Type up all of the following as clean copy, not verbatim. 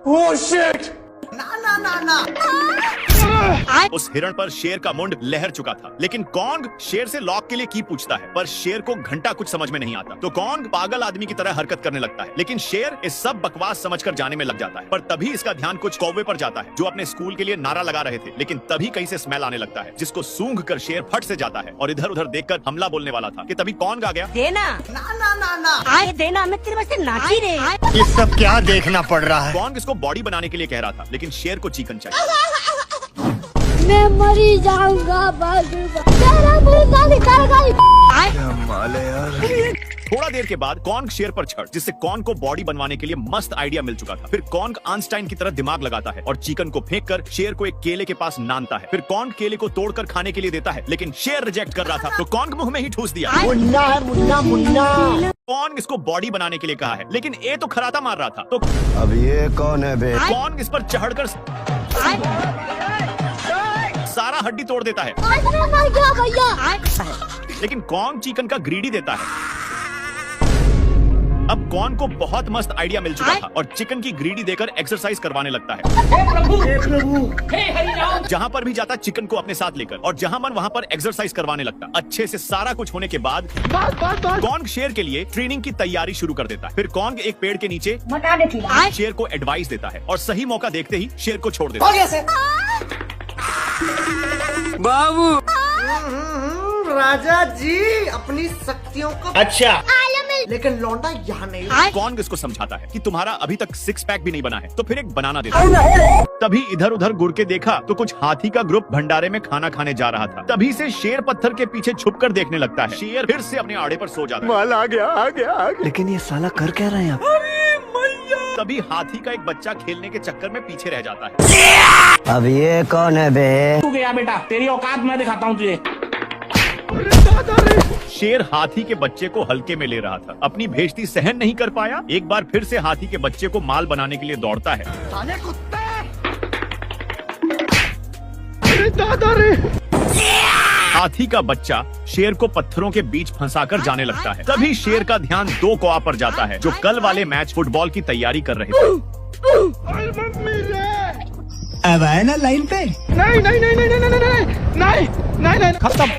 Oh shit! ना ना ना ना। उस हिरण पर शेर का मुंड लहर चुका था, लेकिन कॉन्ग शेर से लॉक के लिए की पूछता है, पर शेर को घंटा कुछ समझ में नहीं आता। तो कॉन्ग पागल आदमी की तरह हरकत करने लगता है, लेकिन शेर इस सब बकवास समझकर जाने में लग जाता है। पर तभी इसका ध्यान कुछ कौवे पर जाता है जो अपने स्कूल के लिए नारा लगा रहे थे, लेकिन तभी कहीं से स्मेल आने लगता है, जिसको सूंघ कर शेर फट से जाता है और इधर उधर देखकर हमला बोलने वाला था कि तभी कॉन्ग आ गया। देना ना ना ना ना। आए देना, मैं तेरे वास्ते नाची रे। ये सब क्या देखना पड़ रहा है? कॉन्ग इसको बॉडी बनाने के लिए कह रहा था, लेकिन शेर को चिकन चाहिए। मैं मरी जाऊंगा तेरा मुर्गा निकल गई। थोड़ा देर के बाद कॉन्ग शेर पर चढ़, जिससे कॉन्ग को बॉडी बनवाने के लिए मस्त आइडिया मिल चुका था। फिर कॉन्ग आइंस्टाइन की तरह दिमाग लगाता है और चिकन को फेंक कर शेर को एक केले के पास नानता है। फिर कॉन्ग केले को तोड़कर खाने के लिए देता है, लेकिन शेर रिजेक्ट कर रहा था, तो कॉन्ग मुंह में ही ठूस दिया। मुन्ना है मुन्ना मुन्ना। कॉन्ग इसको बॉडी बनाने के लिए कहा है, लेकिन ये तो खराता मार रहा था। तो अब ये कौन है बे? कॉन्ग इस पर चढ़कर सारा हड्डी तोड़ देता है, मर गया भैया। लेकिन कॉन्ग चिकन का ग्रीडी देता है। अब कॉन्ग को बहुत मस्त आइडिया मिल चुका था और चिकन की ग्रीडी देकर एक्सरसाइज करवाने लगता है। जहाँ पर भी जाता चिकन को अपने साथ लेकर, और जहाँ मन वहाँ पर एक्सरसाइज करवाने लगता। अच्छे से सारा कुछ होने के बाद कॉन्ग शेर के लिए ट्रेनिंग की तैयारी शुरू कर देता है। फिर कॉन्ग एक पेड़ के नीचे शेर को एडवाइस देता है और सही मौका देखते ही शेर को छोड़ देता है। बाबू राजा जी अपनी शक्तियों को अच्छा, लेकिन लौंडा यहाँ नहीं। कॉन्ग इसको समझाता है कि तुम्हारा अभी तक सिक्स पैक भी नहीं बना है, तो फिर एक बनाना देता है। तभी इधर उधर गुड़ के देखा तो कुछ हाथी का ग्रुप भंडारे में खाना खाने जा रहा था। तभी से शेर पत्थर के पीछे छुपकर देखने लगता है। शेर फिर से अपने आड़े पर सो जाता है। माल आ गया। लेकिन ये साला कर क्या रहे हैं आप? तभी हाथी का एक बच्चा खेलने के चक्कर में पीछे रह जाता है। अब ये कौन है बे? तू गया बेटा, तेरी औकात मैं दिखाता हूँ तुझे। शेर हाथी के बच्चे को हल्के में ले रहा था, अपनी बेइज्जती सहन नहीं कर पाया। एक बार फिर से हाथी के बच्चे को माल बनाने के लिए दौड़ता है। साले कुत्ते। हाथी का बच्चा शेर को पत्थरों के बीच फंसाकर जाने लगता है। तभी शेर का ध्यान दो कौवा पर जाता है जो कल वाले मैच फुटबॉल की तैयारी कर रहे थे। अब आए ना लाइन पे? नहीं, खत्म।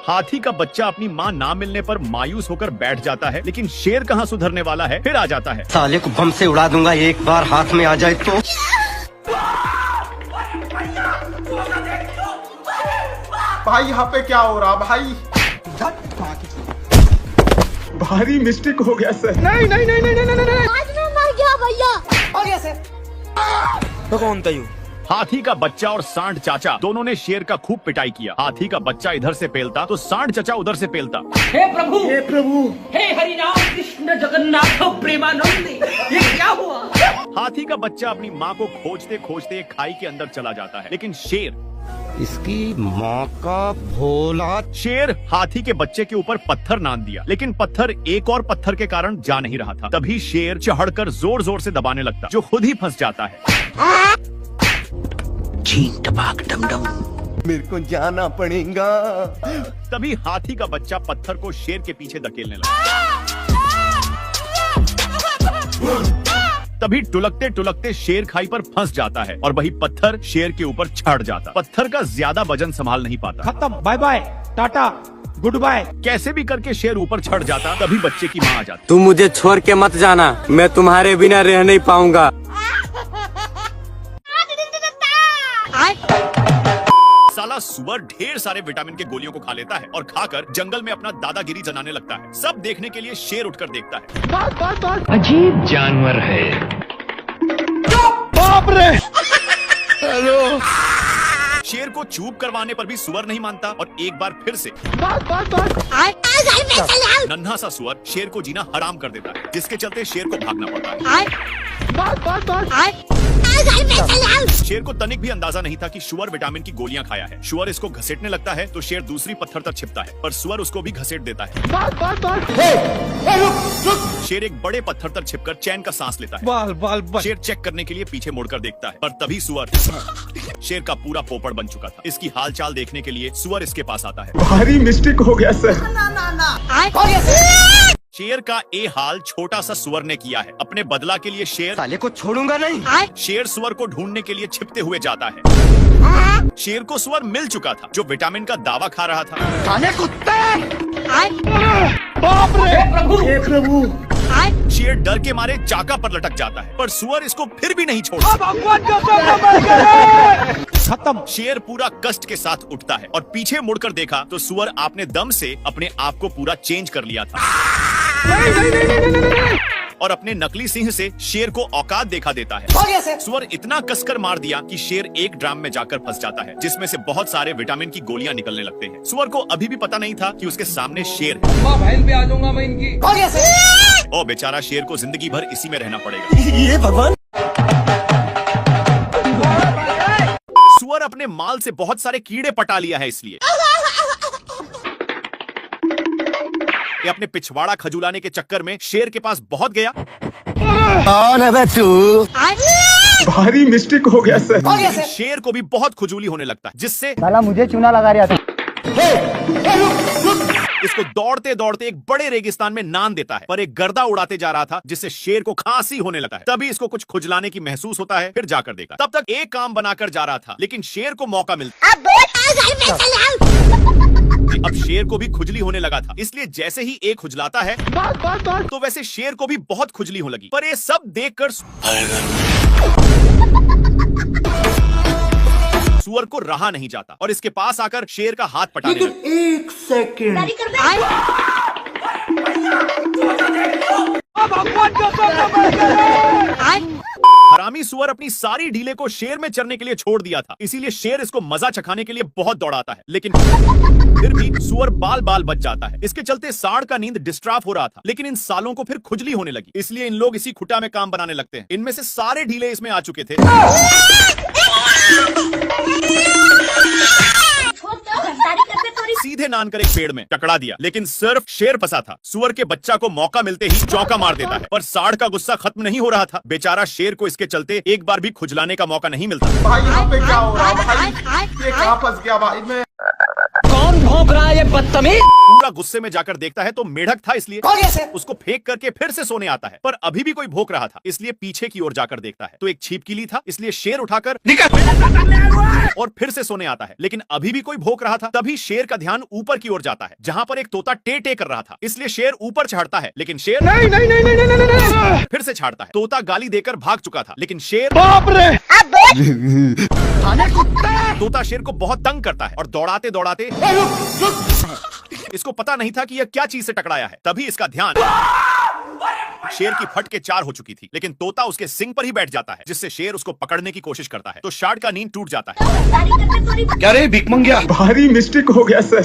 हाथी का बच्चा अपनी माँ ना मिलने पर मायूस होकर बैठ जाता है, लेकिन शेर कहाँ सुधरने वाला है, फिर आ जाता है। साले को बम से उड़ा दूंगा एक बार हाथ में आ जाए तो। भाई यहाँ पे क्या हो रहा भाई? भारी मिस्टेक हो गया सर। नहीं। आज मैं मर गया भैया। हो गया सर। तो कौन था यू? हाथी का बच्चा और सांड चाचा दोनों ने शेर का खूब पिटाई किया। हाथी का बच्चा इधर से पेलता तो सांड चाचा उधर से पेलता। हे प्रभु, हे हरि राम कृष्ण जगन्नाथ प्रेमानंद, ये क्या हुआ? हाथी का बच्चा अपनी माँ को खोजते खोजते एक खाई के अंदर चला जाता है, लेकिन इसकी माँ का भोला। शेर हाथी के बच्चे के ऊपर पत्थर नान दिया, लेकिन पत्थर एक और पत्थर के कारण जा नहीं रहा था। तभी शेर चढ़कर जोर जोर से दबाने लगता, जो खुद ही फंस जाता है। चीन टपाक डम डम। मेरे को जाना पड़ेगा। तभी हाथी का बच्चा पत्थर को शेर के पीछे धकेलने लगा। तभी टुलकते टुलकते शेर खाई पर फंस जाता है और वही पत्थर शेर के ऊपर चढ़ जाता। पत्थर का ज्यादा वजन संभाल नहीं पाता। खत्म, bye bye, tata, goodbye. कैसे भी करके शेर ऊपर चढ़ जाता। तभी बच्चे की माँ आ जाती। तुम मुझे छोड़ के मत जाना, मैं तुम्हारे बिना रह नहीं पाऊंगा। साला सुअर ढेर सारे विटामिन के गोलियों को खा लेता है और खाकर जंगल में अपना दादागिरी जनाने लगता है। सब देखने के लिए शेर उठकर देखता है। अजीब जानवर है। बाप रे। हेलो। शेर को चूप करवाने पर भी सुअर नहीं मानता और एक बार फिर से नन्हा सा सुअर शेर को जीना हराम कर देता है, जिसके चलते शेर को भागना पड़ता है। शेर को तनिक भी अंदाजा नहीं था कि सुअर विटामिन की गोलियां खाया है। सुअर इसको घसीटने लगता है तो शेर दूसरी पत्थर तक छिपता है, पर सुअर उसको भी घसीट देता है। शेर एक बड़े पत्थर तक छिपकर चैन का सांस लेता है। बाल। शेर चेक करने के लिए पीछे मुड़कर देखता है, पर तभी सुअर शेर का पूरा पोपड़ बन चुका था। इसकी हालचाल देखने के लिए सुअर इसके पास आता है। भारी मिस्टेक हो गया सर। ना। हो गया सर। शेर का ये हाल छोटा सा सुअर ने किया है। अपने बदला के लिए शेर साले को छोड़ूंगा नहीं। शेर सुअर को ढूंढने के लिए छिपते हुए जाता है। शेर को सुअर मिल चुका था जो विटामिन का दावा खा रहा था। साले कुत्ते। प्रभु शेर डर के मारे चाका पर लटक जाता है, पर सुअर इसको फिर भी नहीं छोड़ता। खत्म। शेर पूरा कष्ट के साथ उठता है और पीछे मुड़कर देखा तो सुअर अपने दम से अपने आप को पूरा चेंज कर लिया था और अपने नकली सिंह से शेर को औकात दिखा देता है। हो गया सर। सुअर इतना कसकर मार दिया कि शेर एक ड्राम में जाकर फंस जाता है, जिसमें से बहुत सारे विटामिन की गोलियां निकलने लगते हैं। सुअर को अभी भी पता नहीं था कि उसके सामने शेर है। भाई पे आ जाऊंगा मैं इनकी। हो गया सर। और बेचारा शेर को जिंदगी भर इसी में रहना पड़ेगा। ये भगवान। सुअर अपने माल से बहुत सारे कीड़े पटा लिया है, इसलिए ये अपने पिछवाड़ा खजुलाने के चक्कर में शेर के पास बहुत गया। कौन है बे तू? भारी मिस्टेक हो गया सर। हो गया सर। शेर को भी बहुत खुजली होने लगता है, जिससे साला मुझे चूना लगा रहा था। इसको दौड़ते दौड़ते एक बड़े रेगिस्तान में नान देता है, पर एक गर्दा उड़ाते जा रहा था जिससे शेर को खांसी होने लगता है। तभी इसको कुछ खुजलाने की महसूस होता है, फिर जाकर देखा। तब तक एक काम बनाकर जा रहा था, लेकिन शेर को मौका मिलता। अब शेर को भी खुजली होने लगा था, इसलिए जैसे ही एक खुजलाता है तो वैसे शेर को भी बहुत खुजली होने लगी। पर ये सब देखकर सुअर को रहा नहीं जाता और इसके पास आकर शेर का हाथ पटाने लगा। एक सेकंड। हरामी सुअर अपनी सारी ढीले को शेर में चरने के लिए छोड़ दिया था, इसीलिए शेर इसको मजा चखाने के लिए बहुत दौड़ाता है, लेकिन फिर भी सुअर बाल बाल बच जाता है। इसके चलते सांड का नींद डिस्टर्ब हो रहा था, लेकिन इन सालों को फिर खुजली होने लगी, इसलिए इन लोग इसी खुटा में काम बनाने लगते हैं। इनमें से सारे ढीले इसमें आ चुके थे। सीधे नान कर एक पेड़ में टकरा दिया, लेकिन सिर्फ शेर फंसा था। सुअर के बच्चा को मौका मिलते ही चौका मार देता है, पर सांड का गुस्सा खत्म नहीं हो रहा था। बेचारा शेर को इसके चलते एक बार भी खुजलाने का मौका नहीं मिलता। भाई यहाँ पे क्या हो रहा है भाई? ये कहाँ फंस गया भाई मैं? कौन भौंक रहा है ये बदतमीज? पूरा गुस्से में जाकर देखता है तो मेढक था, इसलिए हो गया सर। उसको फेंक करके फिर से सोने आता है, पर अभी भी कोई भौंक रहा था, इसलिए पीछे की ओर जाकर देखता है तो एक छिपकली था, इसलिए शेर उठाकर और फिर से सोने आता है, लेकिन अभी भी कोई भौंक रहा था। तभी शेर का ध्यान ऊपर की ओर जाता है, जहां पर एक तोता टे टे कर रहा था, इसलिए शेर ऊपर चढ़ता है, लेकिन शेर नहीं, फिर से छाड़ता है। तोता गाली देकर भाग चुका था, लेकिन शेर तोता शेर को बहुत तंग करता है और दौड़ाते दौड़ाते इसको पता नहीं था कि यह क्या चीज से टकराया है। तभी इसका ध्यान शेर की फट के 4 हो चुकी थी, लेकिन तोता उसके सिंग पर ही बैठ जाता है, जिससे शेर उसको पकड़ने की कोशिश करता है, तो सांड का नींद टूट जाता है। क्या रे भिख मंगिया? भारी मिस्टेक हो गया सर।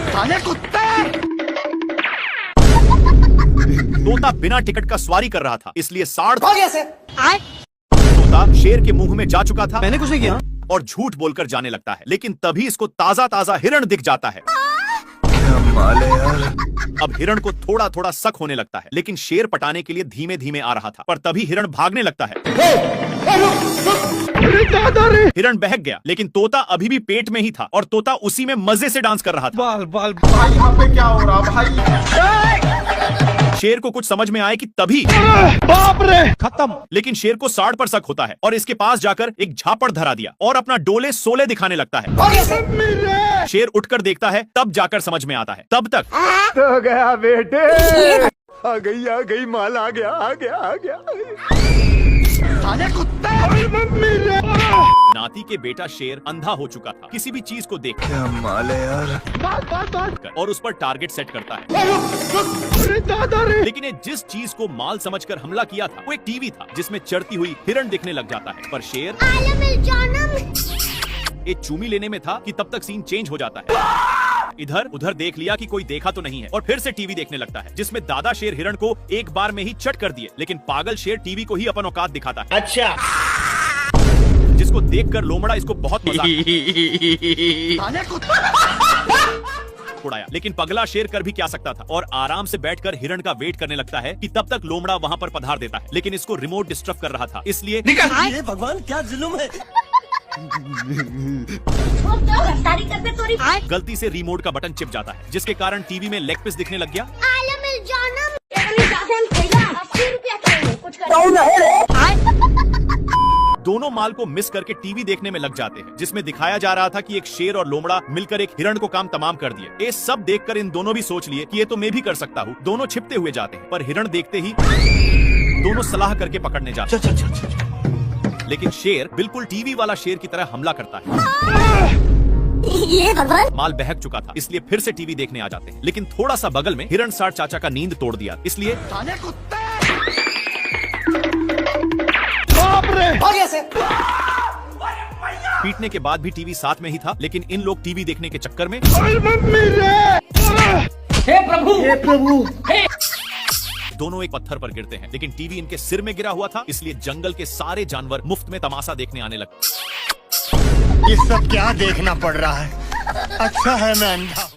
साले कुत्ते। तोता बिना टिकट का सवारी कर रहा था, इसलिए सांड हो गया सर। तोता शेर के मुंह में जा चुका था। मैंने कुछ नहीं किया। और झूठ बोलकर जाने लगता है, लेकिन तभी इसको ताजा ताजा हिरण दिख जाता है। अब हिरण को थोड़ा थोड़ा शक होने लगता है, लेकिन शेर पटाने के लिए धीमे धीमे आ रहा था, पर तभी हिरण भागने लगता है। हिरण बहक गया, लेकिन तोता अभी भी पेट में ही था और तोता उसी में मजे से डांस कर रहा था। भाई यहाँ पे क्या हो रहा भाई? शेर को कुछ समझ में आए कि तभी बाप रे खत्म। लेकिन शेर को सांड पर शक होता है और इसके पास जाकर एक झापड़ धरा दिया और अपना डोले सोले दिखाने लगता है। हो गया सर। शेर उठकर देखता है, तब जाकर समझ में आता है। तब तक तो गया बेटे। आ गई माल आ गया। साले कुत्ते। नाती के बेटा शेर अंधा हो चुका था, किसी भी चीज को देख क्या माल है यार। और उस पर टारगेट सेट करता है। लेकिन ये जिस चीज को माल समझकर हमला किया था वो एक टीवी था, जिसमें चढ़ती हुई हिरण दिखने लग जाता है, पर शेर एक चूमी लेने में था कि तब तक सीन चेंज हो जाता है। इधर उधर देख लिया कि कोई देखा तो नहीं है और फिर से टीवी देखने लगता है, जिसमें दादा शेर हिरण को एक बार में ही चट कर दिए, लेकिन पागल शेर टीवी को ही अपन औकात दिखाता है। अच्छा, जिसको देखकर लोमड़ा इसको बहुत मजा उड़ाया, लेकिन पगला शेर कर भी क्या सकता था और आराम से बैठकर हिरण का वेट करने लगता है कि तब तक लोमड़ा वहां पर पधार देता है, लेकिन इसको रिमोट डिस्टर्ब कर रहा था, इसलिए ये भगवान क्या जुल्म है। गलती से रिमोट का बटन चिप जाता है, जिसके कारण टीवी में लेग पीस दिखने लग गया। दोनों माल को मिस करके टीवी देखने में लग जाते हैं, जिसमें दिखाया जा रहा था कि एक शेर और लोमड़ा मिलकर एक हिरण को काम तमाम कर दिए। ये सब देखकर इन दोनों भी सोच लिए कि ये तो मैं भी कर सकता हूँ। दोनों छिपते हुए जाते हैं, पर हिरण देखते ही दोनों सलाह करके पकड़ने जाते हैं। लेकिन शेर बिल्कुल टीवी वाला शेर की तरह हमला करता है। ये भगवान। माल बहक चुका था, इसलिए फिर से टीवी देखने आ जाते हैं। लेकिन थोड़ा सा बगल में हिरण साठ चाचा का नींद तोड़ दिया, इसलिए पीटने के बाद भी टीवी साथ में ही था। लेकिन इन लोग टीवी देखने के चक्कर में हे प्रभु दोनों एक पत्थर पर गिरते हैं। लेकिन टीवी इनके सिर में गिरा हुआ था, इसलिए जंगल के सारे जानवर मुफ्त में तमाशा देखने आने लगे। ये सब क्या देखना पड़ रहा है? अच्छा है मैं अंधा हूं।